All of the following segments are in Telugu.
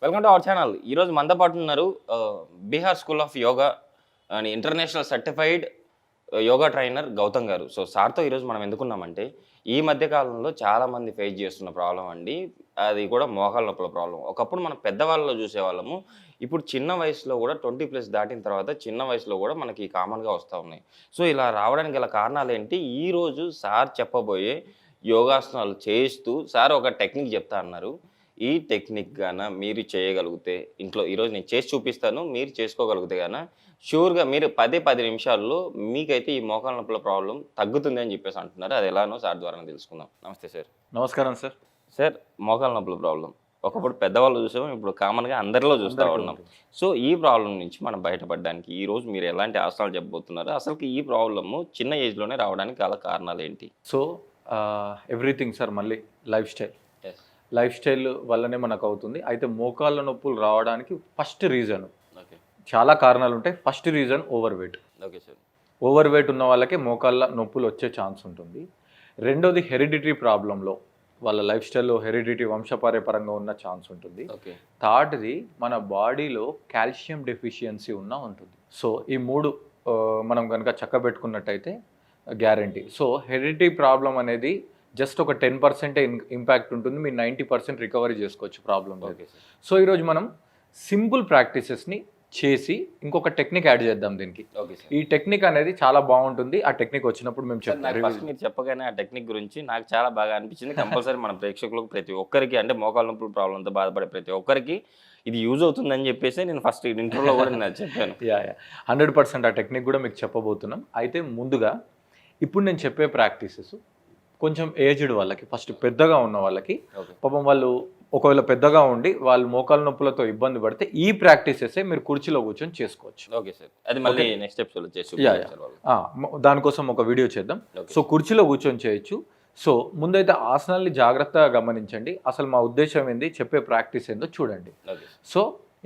Welcome to our channel. ఈరోజు మనతో పాటు ఉన్నారు Bihar school of yoga and international certified yoga trainer Gautam గారు. సో సార్తో ఈరోజు మనం ఎందుకున్నామంటే ఈ మధ్య కాలంలో చాలామంది ఫేస్ చేస్తున్న ప్రాబ్లం అండి. అది కూడా మోకాళ్ళ నొప్పుల ప్రాబ్లం. ఒకప్పుడు మనం పెద్దవాళ్ళలో చూసేవాళ్ళము. ఇప్పుడు చిన్న వయసులో కూడా 20+ దాటిన తర్వాత చిన్న వయసులో కూడా మనకి కామన్గా వస్తూ ఉన్నాయి. సో ఇలా రావడానికి గల కారణాలు ఏంటి? ఈరోజు సార్ చెప్పబోయే యోగాసనాలు చేస్తూ సార్ ఒక టెక్నిక్ చెప్తా అన్నారు. ఈ టెక్నిక్ గాన మీరు చేయగలిగితే ఇంట్లో ఈరోజు నేను చేసి చూపిస్తాను. మీరు చేసుకోగలిగితే గాన షూర్‌గా మీరు 10 నిమిషాల్లో మీకైతే ఈ మోకాళ్ళ నొప్పుల ప్రాబ్లమ్ తగ్గుతుంది అని చెప్పేసి అంటున్నారు. అది ఎలానో సార్ ద్వారానే తెలుసుకుందాం. నమస్తే సార్. నమస్కారం సార్. సార్, మోకాళ్ళ నొప్పుల ప్రాబ్లమ్ ఒకప్పుడు పెద్దవాళ్ళు చూసాము, ఇప్పుడు కామన్‌గా అందరిలో చూస్తూ ఉన్నాం. సో ఈ ప్రాబ్లమ్ నుంచి మనం బయటపడడానికి ఈరోజు మీరు ఎలాంటి ఆసనాలు చెప్పబోతున్నారు? అసలుకి ఈ ప్రాబ్లము చిన్న ఏజ్‌లోనే రావడానికి గల కారణాలు ఏంటి? సో ఎవ్రీథింగ్ సార్, మళ్ళీ లైఫ్ స్టైల్ వల్లనే మనకు అవుతుంది. అయితే మోకాళ్ళ నొప్పులు రావడానికి ఫస్ట్ రీజన్, చాలా కారణాలు ఉంటాయి. First reason over weight. Okay sir. Over weight ఉన్న వాళ్ళకే మోకాళ్ళ నొప్పులు వచ్చే ఛాన్స్ ఉంటుంది. రెండోది హెరిడిటరీ ప్రాబ్లంలో వాళ్ళ లైఫ్ స్టైల్లో హెరిడిటరీ వంశపార్యపరంగా ఉన్న ఛాన్స్ ఉంటుంది. ఓకే. థర్డ్ది మన బాడీలో కాల్షియం డెఫిషియన్సీ ఉంటుంది. సో ఈ మూడు మనం కనుక చక్కబెట్టుకున్నట్టయితే గ్యారంటీ. సో హెరిడిటరీ ప్రాబ్లం అనేది జస్ట్ ఒక 10% ఇంపాక్ట్ ఉంటుంది. మీరు 90% రికవరీ చేసుకోవచ్చు ప్రాబ్లం. సో ఈరోజు మనం సింపుల్ ప్రాక్టీసెస్ని చేసి ఇంకొక టెక్నిక్ యాడ్ చేద్దాం దీనికి. ఈ టెక్నిక్ అనేది చాలా బాగుంటుంది. ఆ టెక్నిక్ వచ్చినప్పుడు మేము చెప్తాం. ఫస్ట్ మీరు చెప్పగానే ఆ టెక్నిక్ గురించి నాకు చాలా బాగా అనిపించింది. కంపల్సరీ మన ప్రేక్షకులకు ప్రతి ఒక్కరికి, అంటే మోకాళ్ళ నొప్పుల ప్రాబ్లంతో బాధపడే ప్రతి ఒక్కరికి ఇది యూజ్ అవుతుందని చెప్పేసి నేను ఫస్ట్ ఇంటర్వ్యూలో కూడా నేను చెప్పాను. 100% ఆ టెక్నిక్ కూడా మీకు చెప్పబోతున్నాం. అయితే ముందుగా ఇప్పుడు నేను చెప్పే ప్రాక్టీసెస్ కొంచెం ఏజ్డ్ వాళ్ళకి, ఫస్ట్ పెద్దగా ఉన్న వాళ్ళకి, పాపం వాళ్ళు ఒకవేళ పెద్దగా ఉండి వాళ్ళు మోకాళ్ళ నొప్పులతో ఇబ్బంది పడితే ఈ ప్రాక్టీసెస్ మీరు కుర్చీలో కూర్చొని చేసుకోవచ్చు. Okay sir. అది మళ్ళీ నెక్స్ట్ ఎపిసోడ్లో చేసి దానికోసం ఒక వీడియో చేద్దాం. సో కుర్చీలో కూర్చొని చేయొచ్చు. సో ముందైతే ఆసనాల్ని జాగ్రత్తగా గమనించండి. అసలు మా ఉద్దేశం ఏంది, చెప్పే ప్రాక్టీస్ ఏందో చూడండి. సో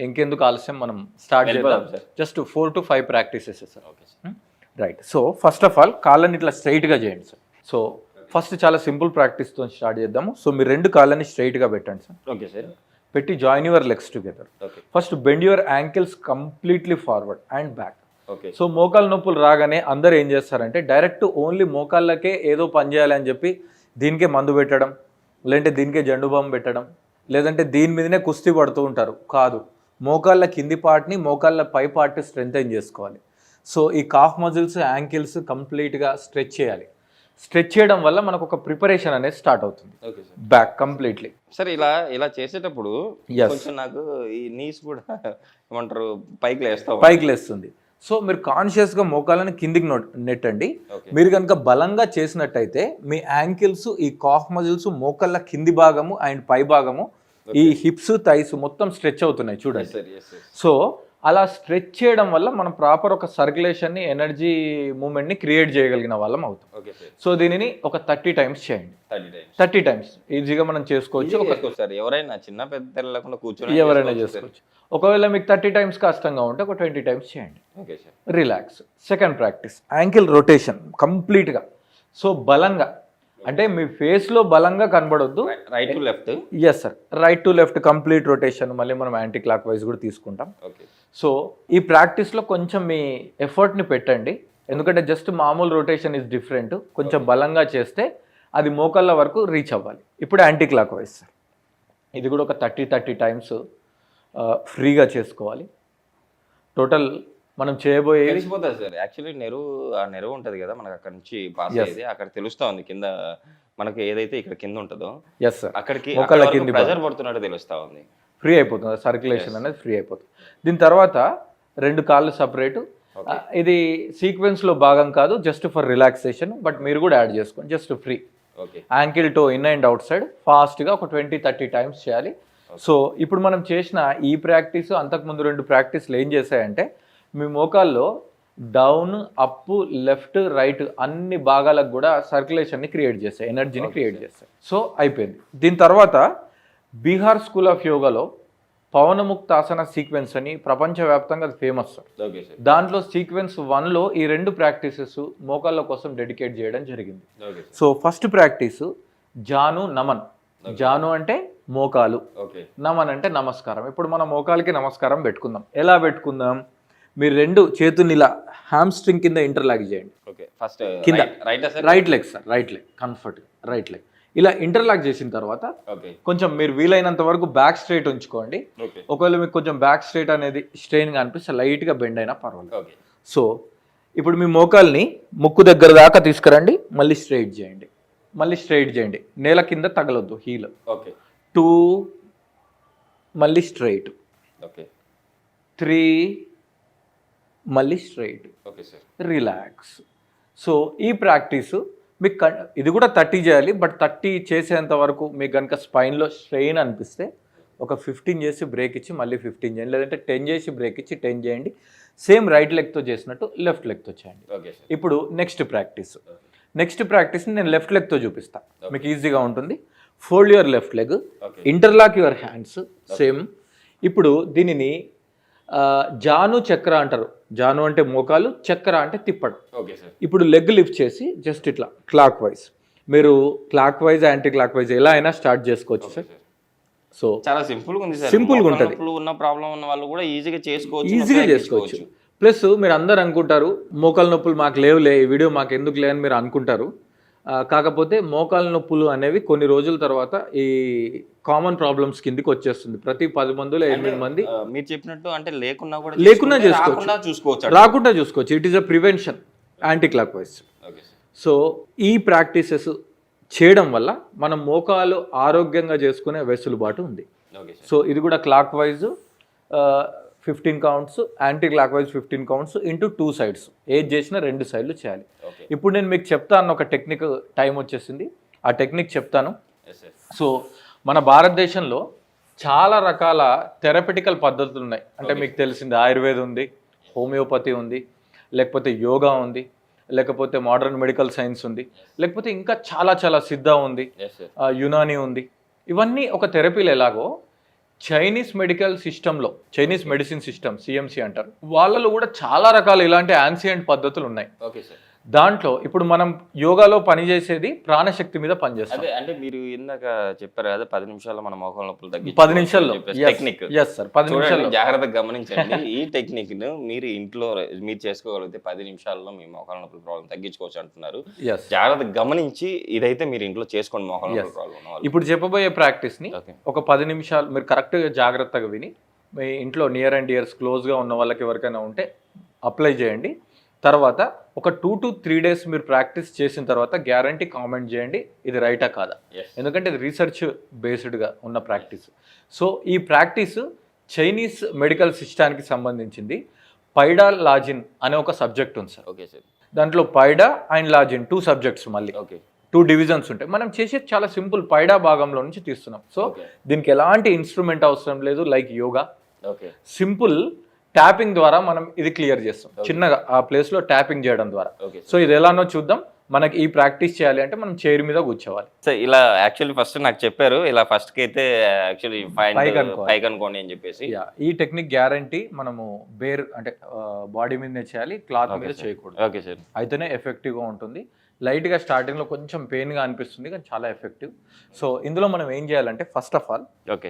ఇంకెందుకు ఆలస్యం, మనం స్టార్ట్ చేద్దాం. Just 4 to 5 practices sir. Right. So first of all కాళ్ళని ఇట్లా స్ట్రైట్గా చేయండి సార్. సో ఫస్ట్ చాలా సింపుల్ ప్రాక్టీస్తో స్టార్ట్ చేద్దాము. సో మీరు 2 కాళ్ళని స్ట్రైట్గా పెట్టండి సార్. Okay sir. పెట్టి join your legs together. First bend your ankles completely forward and back. So మోకాళ్ళ నొప్పులు రాగానే అందరు ఏం చేస్తారంటే డైరెక్ట్ ఓన్లీ మోకాళ్ళకే ఏదో పని చేయాలని చెప్పి దీనికే మందు పెట్టడం, లేదంటే దీనికే జండు బాంబు పెట్టడం, లేదంటే దీని మీదనే కుస్తీ పడుతూ ఉంటారు. కాదు, మోకాళ్ళ కింది పార్ట్ని మోకాళ్ళ పై పార్ట్ స్ట్రెంథెన్ చేసుకోవాలి. సో ఈ కాఫ్ మజిల్స్, యాంకిల్స్ కంప్లీట్గా స్ట్రెచ్ చేయాలి. స్ట్రెచ్ చేయడం వల్ల మనకు ఒక ప్రిపరేషన్ అనేది స్టార్ట్ అవుతుంది. Back completely. సరే, ఇలా చేసేటప్పుడు కొంచెం నాకు ఈ నీస్ కూడా ఏమంటారు పైకి లేస్తుంది. సో మీరు కాన్షియస్గా మోకాళ్ళని కిందికి నెట్టండి. మీరు కనుక బలంగా చేసినట్టయితే మీ యాంకిల్స్, ఈ కాఫ్ మజిల్స్, మోకాళ్ళ కింది భాగము అండ్ పై భాగము, ఈ హిప్స్, థైస్ మొత్తం స్ట్రెచ్ అవుతున్నాయి చూడండి. సో అలా స్ట్రెచ్ చేయడం వల్ల మనం ప్రాపర్ ఒక సర్క్యులేషన్ని, ఎనర్జీ మూమెంట్ని క్రియేట్ చేయగలిగిన వాళ్ళం అవుతాం. సో దీనిని ఒక 30 టైమ్స్ చేయండి. 30 టైమ్స్ ఈజీగా మనం చేసుకోవచ్చు. ఎవరైనా చిన్న పెద్ద లేకుండా కూర్చొని ఎవరైనా చేసుకోవచ్చు. ఒకవేళ మీకు 30 టైమ్స్ కష్టంగా ఉంటే ఒక 20 టైమ్స్ చేయండి. Relax. Second practice, ankle rotation కంప్లీట్గా. సో బలంగా, అంటే మీ ఫేస్లో బలంగా కనబడొద్దు. Right to left. Yes sir, right to left complete rotation. మళ్ళీ మనం యాంటీ క్లాక్ వైజ్ కూడా తీసుకుంటాం. సో ఈ ప్రాక్టీస్లో కొంచెం మీ ఎఫర్ట్ని పెట్టండి. ఎందుకంటే జస్ట్ మామూలు రొటేషన్ ఇస్ డిఫరెంట్. కొంచెం బలంగా చేస్తే అది మోకాళ్ళ వరకు రీచ్ అవ్వాలి. ఇప్పుడు యాంటీ క్లాక్ వైజ్ సార్. ఇది కూడా ఒక 30 టైమ్స్ ఫ్రీగా చేసుకోవాలి. టోటల్ మనం చేయబోయే తెలిసిపోతుంది సార్. యాక్చువల్లీ నెరువు ఉంటుంది కదా మనకు, అక్కడ నుంచి పాస్ అయ్యేది అక్కడ తెలుస్తా ఉంది. కింద మనకి ఏదైతే ఇక్కడ కింద ఉంటుందో అక్కడికి ప్రెజర్ పడుతున్నట్టు తెలుస్తా ఉంది. ఫ్రీ అయిపోతుంది, సర్క్యులేషన్ అనేది ఫ్రీ అయిపోతుంది. దీని తర్వాత 2 కాళ్ళు సపరేట్. ఇది సీక్వెన్స్లో భాగం కాదు, జస్ట్ ఫర్ రిలాక్సేషన్. బట్ మీరు కూడా యాడ్ చేసుకోండి, just free. Ankle toe in and out side ఫాస్ట్గా ఒక 20-30 టైమ్స్ చేయాలి. సో ఇప్పుడు మనం చేసిన ఈ ప్రాక్టీస్, అంతకుముందు 2 ప్రాక్టీస్లు ఏం చేశాయంటే మీ మోకాల్లో డౌన్, అప్, లెఫ్ట్, రైట్ అన్ని భాగాలకు కూడా సర్క్యులేషన్ని క్రియేట్ చేస్తాయి, ఎనర్జీని క్రియేట్ చేస్తాయి. సో అయిపోయింది. దీని తర్వాత బీహార్ స్కూల్ ఆఫ్ యోగాలో పవనముక్తాసన సీక్వెన్స్ అని ప్రపంచవ్యాప్తంగా అది ఫేమస్. దాంట్లో సీక్వెన్స్ 1లో ఈ 2 ప్రాక్టీసెస్ మోకాళ్ళ కోసం డెడికేట్ చేయడం జరిగింది. సో ఫస్ట్ ప్రాక్టీస్ జాను నమన్. జాను అంటే మోకాలు, ఓకే నమన్ అంటే నమస్కారం. ఇప్పుడు మనం మోకాలకి నమస్కారం పెట్టుకుందాం. ఎలా పెట్టుకుందాం? మీరు రెండు చేతుల్ని ఇలా హ్యామ్స్ట్రింగ్ కింద ఇంటర్లాక్ చేయండి. ఓకే ఫస్ట్ కింద right right leg sir, right leg comfort, right leg ఇలా ఇంటర్లాక్ చేసిన తర్వాత ఓకే కొంచెం మీరు వీలైనంత వరకు బ్యాక్ స్ట్రైట్ ఉంచుకోండి. ఓకే ఒకవేళ మీకు కొంచెం బ్యాక్ స్ట్రైట్ అనేది స్ట్రెయిన్గా అనిపిస్తే లైట్గా బెండ్ అయినా పర్వాలేదు. ఓకే సో ఇప్పుడు మీ మోకాల్ని ముక్కు దగ్గర దాకా తీసుకురండి, మళ్ళీ స్ట్రైట్ చేయండి, మళ్ళీ స్ట్రైట్ చేయండి, నేల కింద తగలొద్దు హీల్. ఓకే 2 మళ్ళీ స్ట్రైట్, ఓకే 3 మళ్ళీ straight, okay sir relax. So ఈ ప్రాక్టీసు మీకు ఇది కూడా 30 చేయాలి, బట్ 30 చేసేంత వరకు మీకు కనుక స్పైన్లో స్ట్రెయిన్ అనిపిస్తే ఒక 15 చేసి బ్రేక్ ఇచ్చి మళ్ళీ 15 చేయండి, లేదంటే 10 చేసి బ్రేక్ ఇచ్చి 10 చేయండి. సేమ్ రైట్ లెగ్తో చేసినట్టు లెఫ్ట్ లెగ్తో చేయండి. ఓకే సార్ ఇప్పుడు నెక్స్ట్ ప్రాక్టీస్ని నేను లెఫ్ట్ లెగ్తో చూపిస్తాను, మీకు ఈజీగా ఉంటుంది. Fold your left leg, okay interlock your hands same. ఇప్పుడు దీనిని జాను చక్ర అంటారు. జాను అంటే మోకాలు, చక్ర అంటే తిప్పడం. ఓకే సార్ ఇప్పుడు లెగ్ లిఫ్ట్ చేసి జస్ట్ ఇట్లా క్లాక్ వైజ్, మీరు clock wise anti clock wise ఎలా అయినా స్టార్ట్ చేసుకోవచ్చు సార్. సో చాలా సింపుల్ గా ఉంది సార్. సింపుల్గా ఉంటుంది, ఉన్న ప్రాబ్లం ఉన్న వాళ్ళు కూడా ఈజీగా చేసుకోవచ్చు, ఈజీగా చేసుకోవచ్చు. ప్లస్ మీరు అందరు అనుకుంటారు మోకాలు నొప్పులు మాకు లేవులే, ఈ వీడియో మాకు ఎందుకు లే అని మీరు అనుకుంటారు. కాకపోతే మోకాలు నొప్పులు అనేవి కొన్ని రోజుల తర్వాత ఈ కామన్ ప్రాబ్లమ్స్ కిందికి వచ్చేస్తుంది. ప్రతి 10 మందిలో 8 మంది మీరు చెప్పినట్టు అంటే లేకున్నా కూడా లేకున్నా చూసుకోవచ్చు, రాకుండా చూసుకోవచ్చు. It is a prevention anti clock wise. Okay sir so ఈ ప్రాక్టీసెస్ చేయడం వల్ల మనం మోకాలు ఆరోగ్యంగా చేసుకునే వెసులుబాటు ఉంది. ఓకే సార్ సో ఇది కూడా clock wise 15 counts, anti clock wise 15 counts into 2 sides. ఏది చేసినా 2 సైడ్లు చేయాలి. ఓకే ఇప్పుడు నేను మీకు చెప్తాను ఒక టెక్నిక్, టైం వచ్చేసింది, ఆ టెక్నిక్ చెప్తాను. ఎస్ సార్ సో మన భారతదేశంలో చాలా రకాల థెరపెటికల్ పద్ధతులు ఉన్నాయి. అంటే మీకు తెలిసింది ఆయుర్వేదం ఉంది, హోమియోపతి ఉంది, లేకపోతే యోగా ఉంది, లేకపోతే మోడర్న్ మెడికల్ సైన్స్ ఉంది, లేకపోతే ఇంకా చాలా చాలా సిద్ధ ఉంది, ఎస్ సార్ యునాని ఉంది. ఇవన్నీ ఒక థెరపీలు ఎలాగో చైనీస్ మెడికల్ సిస్టంలో, చైనీస్ మెడిసిన్ సిస్టమ్ సిఎంసి అంటారు, వాళ్ళలో కూడా చాలా రకాల ఇలాంటి యాన్సియంట్ పద్ధతులు ఉన్నాయి. ఓకే సార్ దాంట్లో ఇప్పుడు మనం యోగాలో పనిచేసేది ప్రాణశక్తి మీద పనిచేస్తాం. అదే అంటే మీరు ఇందాక చెప్పారు కదా 10 నిమిషాల్లో మన మోకాలు నొప్పులు 10 నిమిషాల్లో టెక్నిక్. ఎస్ సార్, 10 నిమిషాల్లో జాగ్రత్తగా గమనించండి. ఈ టెక్నిక్ ను మీరు ఇంట్లో మీరు చేసుకోగలిగితే 10 నిమిషాల్లో మీ మోకాలు నొప్పుల ప్రాబ్లం తగ్గించుకోవచ్చు అంటున్నారు. ఎస్, జాగ్రత్తగా గమనించి ఇదైతే మీరు ఇంట్లో చేసుకోండి మోకాలు నొప్పుల ప్రాబ్లం ఉన్న వాళ్ళు. ఇప్పుడు చెప్పబోయే ప్రాక్టీస్ ని ఓకే ఒక 10 నిమిషాలు మీరు కరెక్ట్గా జాగ్రత్తగా విని మీ ఇంట్లో నియర్ అండ్ డియర్స్ క్లోజ్గా ఉన్న వాళ్ళకి ఎవరికైనా ఉంటే అప్లై చేయండి. తర్వాత ఒక 2 to 3 డేస్ మీరు ప్రాక్టీస్ చేసిన తర్వాత గ్యారంటీ కామెంట్ చేయండి ఇది రైటా కాదా, Yes. ఎందుకంటే ఇది రీసెర్చ్ బేస్డ్గా ఉన్న ప్రాక్టీస్. సో ఈ ప్రాక్టీస్ చైనీస్ మెడికల్ సిస్టానికి సంబంధించింది. పైడా లాజిన్ అనే ఒక సబ్జెక్ట్ ఉంది సార్. ఓకే సార్ దాంట్లో పైడా అండ్ లాజిన్ 2 సబ్జెక్ట్స్, మళ్ళీ ఓకే 2 డివిజన్స్ ఉంటాయి. మనం చేసేది చాలా సింపుల్, పైడా భాగంలో నుంచి తీస్తున్నాం. So Okay. దీనికి ఎలాంటి ఇన్స్ట్రుమెంట్ అవసరం లేదు, like yoga. Okay simple tapping ద్వారా మనం ఇది క్లియర్ చేస్తాం. చిన్నగా ఆ ప్లేస్లో ట్యాపింగ్ చేయడం ద్వారా. ఓకే సో ఇది ఎలానో చూద్దాం. మనకి ఈ ప్రాక్టీస్ చేయాలి అంటే మనం చైర్ మీద కూర్చోవాలి. సార్ ఇలా యాక్చువల్లీ ఫస్ట్ నాకు చెప్పారు ఇలా ఫస్ట్ కి అయితే యాక్చువల్లీ పైకి అనుకోవాలి. పైకి అనుకోండి అని చెప్పేసి. ఈ టెక్నిక్ గ్యారంటీ మనము బేర్ అంటే బాడీ మీదనే చేయాలి, క్లాత్ మీద చేయకూడదు. ఓకే సార్ అయితేనే ఎఫెక్టివ్గా ఉంటుంది. లైట్గా స్టార్టింగ్లో కొంచెం పెయిన్గా అనిపిస్తుంది కానీ చాలా ఎఫెక్టివ్. సో ఇందులో మనం ఏం చేయాలంటే ఫస్ట్ ఆఫ్ ఆల్ ఓకే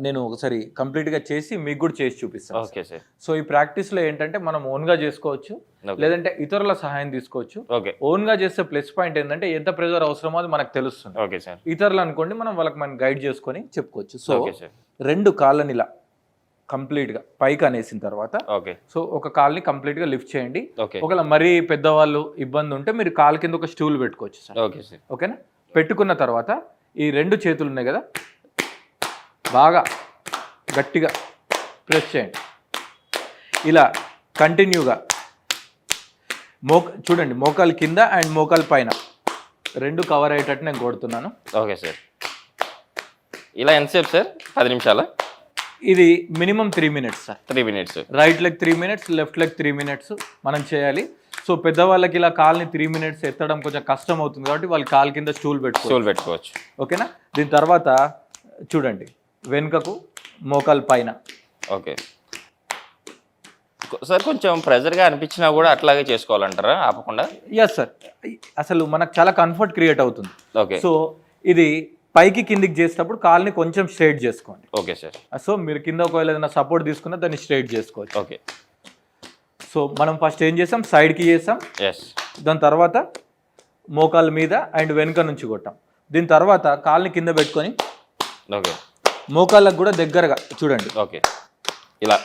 నేను ఒకసారి కంప్లీట్గా చేసి మీకు కూడా చేసి చూపిస్తాను. ఓకే సార్ సో ఈ ప్రాక్టీస్లో ఏంటంటే మనం ఓన్గా చేసుకోవచ్చు, లేదంటే ఇతరుల సహాయం తీసుకోవచ్చు. ఓకే ఓన్గా చేస్తే ప్లస్ పాయింట్ ఏంటంటే ఎంత ప్రెజర్ అవసరమో అది మనకు తెలుస్తుంది. ఓకే సార్ ఇతరులు అనుకోండి మనం గైడ్ చేసుకొని చెప్పుకోవచ్చు. సో ఓకే సార్ 2 కాళ్ళని ఇలా కంప్లీట్గా పైకి అనేసిన తర్వాత ఓకే సో ఒక కాల్ని కంప్లీట్గా లిఫ్ట్ చేయండి. ఓకే ఒకవేళ మరీ పెద్దవాళ్ళు ఇబ్బంది ఉంటే మీరు కాలు కింద ఒక స్టూల్ పెట్టుకోవచ్చు సార్. ఓకే సార్ ఓకేనా? పెట్టుకున్న తర్వాత ఈ 2 చేతులు ఉన్నాయి కదా, బాగా గట్టిగా ప్రెస్ చేయండి. ఇలా కంటిన్యూగా చూడండి, మోకాలు కింద అండ్ మోకాలు పైన 2 కవర్ అయ్యేటట్టు నేను కొడుతున్నాను. ఓకే సార్ ఇలా ఎంతసేపు సార్? 10 నిమిషాలా? ఇది minimum 3 minutes sir. 3 minutes. Right leg 3 minutes, left leg 3 minutes మనం చేయాలి. సో పెద్దవాళ్ళకి ఇలా కాల్ని 3 minutes ఎత్తడం కొంచెం కష్టం అవుతుంది కాబట్టి వాళ్ళు కాలు కింద స్టూల్ పెట్టుకోవచ్చు. ఓకేనా? దీని తర్వాత చూడండి, వెనుకకు మోకాలు పైన. ఓకే సార్ కొంచెం ప్రెజర్గా అనిపించినా కూడా అట్లాగే చేసుకోవాలంటారా ఆపకుండా? ఎస్ సార్, అసలు మనకు చాలా కంఫర్ట్ క్రియేట్ అవుతుంది. ఓకే సో ఇది పైకి కిందికి చేసేటప్పుడు కాల్ని కొంచెం స్ట్రైట్ చేసుకోండి. Okay sir. సో మీరు కింద ఒకవేళ ఏదైనా సపోర్ట్ తీసుకున్నా దాన్ని స్ట్రైట్ చేసుకోవచ్చు. ఓకే. సో మనం ఫస్ట్ ఏం చేసాం, సైడ్కి చేసాం, ఎస్. దాని తర్వాత మోకాళ్ళ మీద అండ్ వెనుక నుంచి కొట్టాం. దీని తర్వాత కాల్ని కింద పెట్టుకొని ఓకే, మోకాళ్ళకు కూడా దగ్గరగా చూడండి. ఓకే, ఇలా.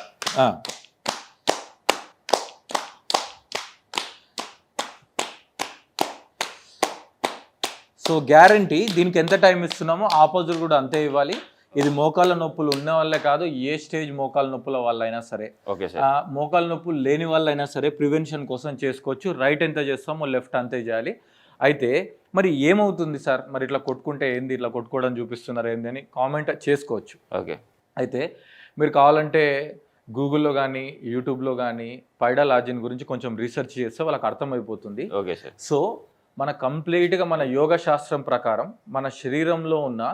సో గ్యారంటీ దీనికి ఎంత టైం ఇస్తున్నామో ఆపోజిట్ కూడా అంతే ఇవ్వాలి. ఇది మోకాళ్ళ నొప్పులు ఉన్న వాళ్ళే కాదు, ఏ స్టేజ్ మోకాళ్ళ నొప్పుల వాళ్ళైనా సరే, ఓకే సార్, మోకాళ్ళ నొప్పులు లేని వాళ్ళైనా సరే ప్రివెన్షన్ కోసం చేసుకోవచ్చు. రైట్ ఎంత చేస్తామో లెఫ్ట్ అంతే చేయాలి. అయితే మరి ఏమవుతుంది సార్, మరి ఇట్లా కొట్టుకుంటే ఏంది, ఇట్లా కొట్టుకోవడం చూపిస్తున్నారు ఏంది అని కామెంట్ చేసుకోవచ్చు. ఓకే. అయితే మీరు కావాలంటే గూగుల్లో కానీ యూట్యూబ్లో కానీ పైడాలజీ గురించి కొంచెం రీసెర్చ్ చేస్తే వాళ్ళకి అర్థమైపోతుంది. Okay sir. సో మన కంప్లీట్గా మన యోగ శాస్త్రం ప్రకారం మన శరీరంలో ఉన్న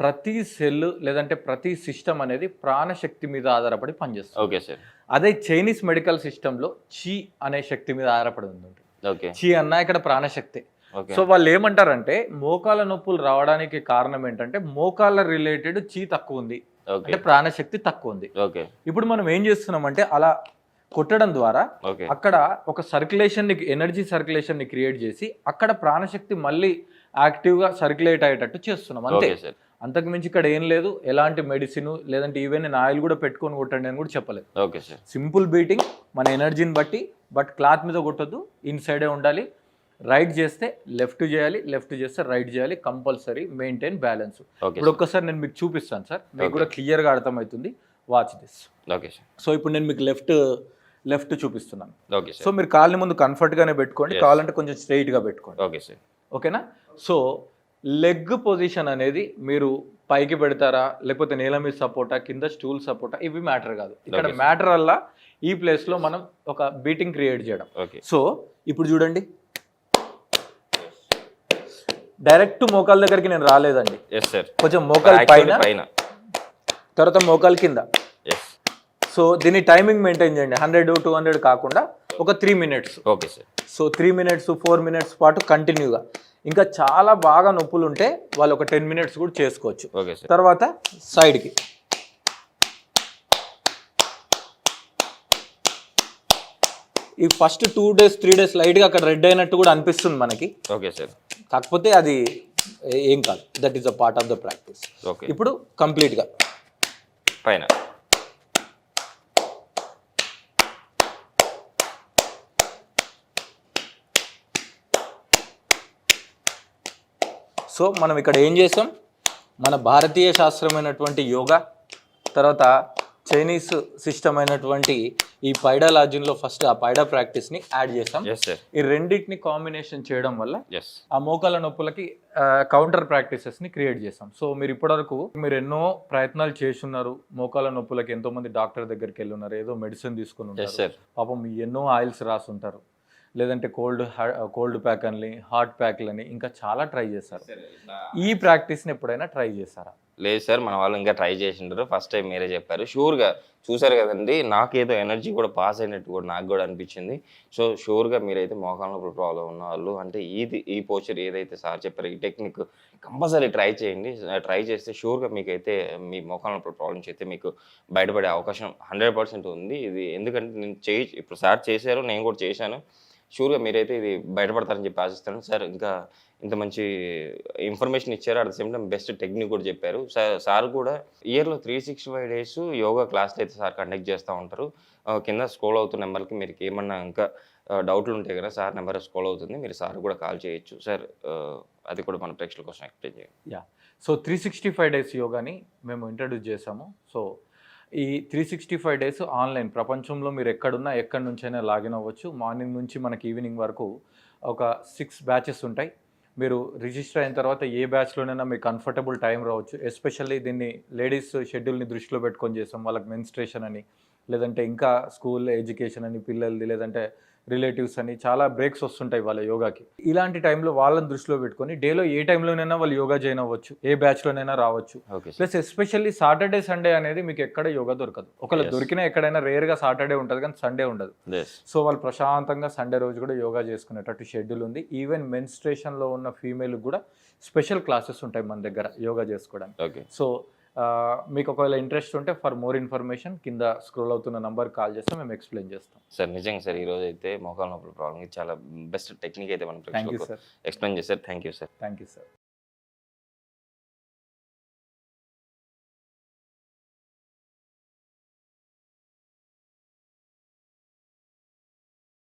ప్రతి సెల్ లేదంటే ప్రతి సిస్టమ్ అనేది ప్రాణశక్తి మీద ఆధారపడి పనిచేస్తుంది. Okay sir. అదే చైనీస్ మెడికల్ సిస్టంలో చి అనే శక్తి మీద ఆధారపడి ఉంది. ఓకే. చి అన్న ఇక్కడ ప్రాణశక్తి. సో వాళ్ళు ఏమంటారంటే మోకాళ్ళ నొప్పులు రావడానికి కారణం ఏంటంటే మోకాళ్ళ రిలేటెడ్ చి తక్కువ ఉంది, అంటే ప్రాణశక్తి తక్కువ ఉంది. ఓకే. ఇప్పుడు మనం ఏం చేస్తున్నామంటే అలా కొట్టడం ద్వారా ఓకే, అక్కడ ఒక సర్క్యులేషన్ ని, ఎనర్జీ సర్క్యులేషన్ ని క్రియేట్ చేసి అక్కడ ప్రాణశక్తి మళ్ళీ యాక్టివ్ గా సర్క్యులేట్ అయ్యేటట్టు చేస్తున్నాం అంతే. అంతకు మించి ఇక్కడ ఏం లేదు. ఎలాంటి మెడిసిన్ లేదంటే ఈవెన్ నేను ఆయిల్ కూడా పెట్టుకొని కొట్టండి అని కూడా చెప్పలేదు. Okay sir. సింపుల్ బీటింగ్ మన ఎనర్జీని బట్టి, బట్ క్లాత్ మీద కొట్టద్దు, ఇన్సైడే ఉండాలి. రైట్ చేస్తే లెఫ్ట్ చేయాలి, లెఫ్ట్ చేస్తే రైట్ చేయాలి, కంపల్సరీ మెయింటైన్ బ్యాలెన్స్. ఇప్పుడు ఒక్కసారి నేను మీకు చూపిస్తాను సార్, మీకు కూడా క్లియర్గా అర్థమవుతుంది. Watch this. Okay sir. So ఇప్పుడు నేను మీకు లెఫ్ట్ చూపిస్తున్నాను. Okay sir. సో మీరు కాళ్ళని ముందు కంఫర్ట్గానే పెట్టుకోండి, కావాలంటే కొంచెం స్ట్రైట్గా పెట్టుకోండి. Okay sir. ఓకేనా? సో లెగ్ పొజిషన్ అనేది మీరు పైకి పెడతారా లేకపోతే నేల మీద సపోర్టా, కింద స్టూల్ సపోర్టా, ఇవి మ్యాటర్ కాదు. ఇక్కడ మ్యాటర్ వల్ల ఈ ప్లేస్లో మనం ఒక బీటింగ్ క్రియేట్ చేయడం. సో ఇప్పుడు చూడండి, డైరెక్ట్ మోకాళ్ళ దగ్గరికి నేను రాలేదండి. కొంచెం మోకాళ్ళ పైన, తర్వాత మోకాళ్ళ కింద. సో దీని టైమింగ్ మెయింటైన్ చేయండి, 100, 200 కాకుండా ఒక 3 minutes. Okay sir. So 3 minutes, 4 minutes పాటు కంటిన్యూగా. ఇంకా చాలా బాగా నొప్పులు ఉంటే వాళ్ళు ఒక 10 minutes కూడా చేసుకోవచ్చు. Okay sir. తర్వాత సైడ్కి. ఈ ఫస్ట్ 2 days 3 days లైట్గా అక్కడ రెడ్ అయినట్టు కూడా అనిపిస్తుంది మనకి. Okay sir. కాకపోతే అది ఏం కాదు, that is a part of the practice. Okay. ఇప్పుడు కంప్లీట్గా పైన. సో మనం ఇక్కడ ఏం చేసాం, మన భారతీయ శాస్త్రమైనటువంటి యోగా, తర్వాత చైనీస్ సిస్టమ్ అయినటువంటి ఈ పైడాలజీలో ఫస్ట్ ఆ పైడా ప్రాక్టీస్ని యాడ్ చేసాం. ఈ రెండింటిని కాంబినేషన్ చేయడం వల్ల ఆ మోకాళ్ళ నొప్పులకి కౌంటర్ ప్రాక్టీసెస్ని క్రియేట్ చేసాం. సో మీరు ఇప్పటివరకు మీరు ఎన్నో ప్రయత్నాలు చేస్తున్నారు, మోకాళ్ళ నొప్పులకి ఎంతో మంది డాక్టర్ దగ్గరికి వెళ్ళి ఉన్నారు, ఏదో మెడిసిన్ తీసుకుని ఉంటారు, పాపం ఎన్నో ఆయిల్స్ రాసుంటారు, లేదంటే కోల్డ్ ప్యాక్ అని, హాట్ ప్యాక్లని, ఇంకా చాలా ట్రై చేశారు. ఈ ప్రాక్టీస్ని ఎప్పుడైనా ట్రై చేశారా? లేదు సార్, మన వాళ్ళు ఇంకా ట్రై చేసింటారు. ఫస్ట్ టైం మీరే చెప్పారు. షూర్గా చూసారు కదండి, నాకేదో ఎనర్జీ కూడా పాస్ అయినట్టు కూడా నాకు కూడా అనిపించింది. సో షూర్గా మీరైతే మోకాళ్ళ నొప్పులు ప్రాబ్లం ఉన్న వాళ్ళు అంటే ఈ పోస్చర్ ఏదైతే సార్ చెప్పారో ఈ టెక్నిక్ కంపల్సరీ ట్రై చేయండి. ట్రై చేస్తే షూర్గా మీకైతే మీ మోకాళ్ళ నొప్పుల ప్రాబ్లమ్స్ అయితే మీకు బయటపడే అవకాశం 100% ఉంది. ఇది ఎందుకంటే నేను ఇప్పుడు సార్ చేశారు, నేను కూడా చేశాను. షూర్గా మీరైతే ఇది బయటపడతారని చెప్పి ఆశిస్తాను. సార్ ఇంకా ఇంత మంచి ఇన్ఫర్మేషన్ ఇచ్చారు, at the same time best technique కూడా చెప్పారు. సార్ కూడా ఇయర్లో 365 days యోగా క్లాస్లు అయితే సార్ కండక్ట్ చేస్తూ ఉంటారు. కింద స్క్రోల్ అవుతున్న నెంబర్కి మీరు ఏమన్నా ఇంకా డౌట్లు ఉంటే కదా సార్ నెంబర్ స్క్రోల్ అవుతుంది, మీరు సార్ కూడా కాల్ చేయొచ్చు. సార్ అది కూడా మన ప్రేక్షకుల కోసం ఎక్స్ప్లెయిన్ చేయండి. సో 365 days యోగాని మేము ఇంట్రడ్యూస్ చేసాము. సో ఈ 365 days ఆన్లైన్, ప్రపంచంలో మీరు ఎక్కడున్నా ఎక్కడి నుంచైనా లాగిన్ అవ్వచ్చు. మార్నింగ్ నుంచి మనకి ఈవినింగ్ వరకు ఒక 6 batches ఉంటాయి. మీరు రిజిస్టర్ అయిన తర్వాత ఏ బ్యాచ్లోనైనా మీకు కంఫర్టబుల్ టైం రావచ్చు. ఎస్పెషల్లీ దీన్ని లేడీస్ షెడ్యూల్ని దృష్టిలో పెట్టుకొని చేసాం. వాళ్ళకి మెన్స్ట్రేషన్ అని, లేదంటే ఇంకా స్కూల్ ఎడ్యుకేషన్ అని పిల్లలది, లేదంటే రిలేటివ్స్ అని చాలా బ్రేక్స్ వస్తుంటాయి వాళ్ళ యోగాకి. ఇలాంటి టైంలో వాళ్ళని దృష్టిలో పెట్టుకొని డేలో ఏ టైంలోనైనా వాళ్ళు యోగా జాయిన్ అవ్వచ్చు, ఏ బ్యాచ్లోనైనా రావచ్చు. Okay plus especially Saturday Sunday అనేది మీకు ఎక్కడ యోగా దొరకదు. ఒకవేళ దొరికినా ఎక్కడైనా రేర్గా సాటర్డే ఉంటుంది కానీ సండే ఉండదు. సో వాళ్ళు ప్రశాంతంగా సండే రోజు కూడా యోగా చేసుకునేటట్టు షెడ్యూల్ ఉంది. ఈవెన్ మెన్స్ట్రేషన్లో ఉన్న ఫీమేల్ కూడా స్పెషల్ క్లాసెస్ ఉంటాయి మన దగ్గర యోగా చేసుకోవడానికి. ఓకే సో మీకు ఒకవేళ ఇంట్రెస్ట్ ఉంటే ఫర్ మోర్ ఇన్ఫర్మేషన్ కింద స్క్రోల్ అవుతున్న నంబర్ కాల్ చేస్తే మేము ఎక్స్ప్లెయిన్ చేస్తాం. సార్ నిజంగా సార్ ఈరోజు అయితే మోకాల నొప్పుల ప్రాబ్లమ్కి చాలా బెస్ట్ టెక్నిక్ అయితే మనం థ్యాంక్ యూ సార్. ఎక్స్ప్లెయిన్ చేశారు. Thank you sir. Thank you sir.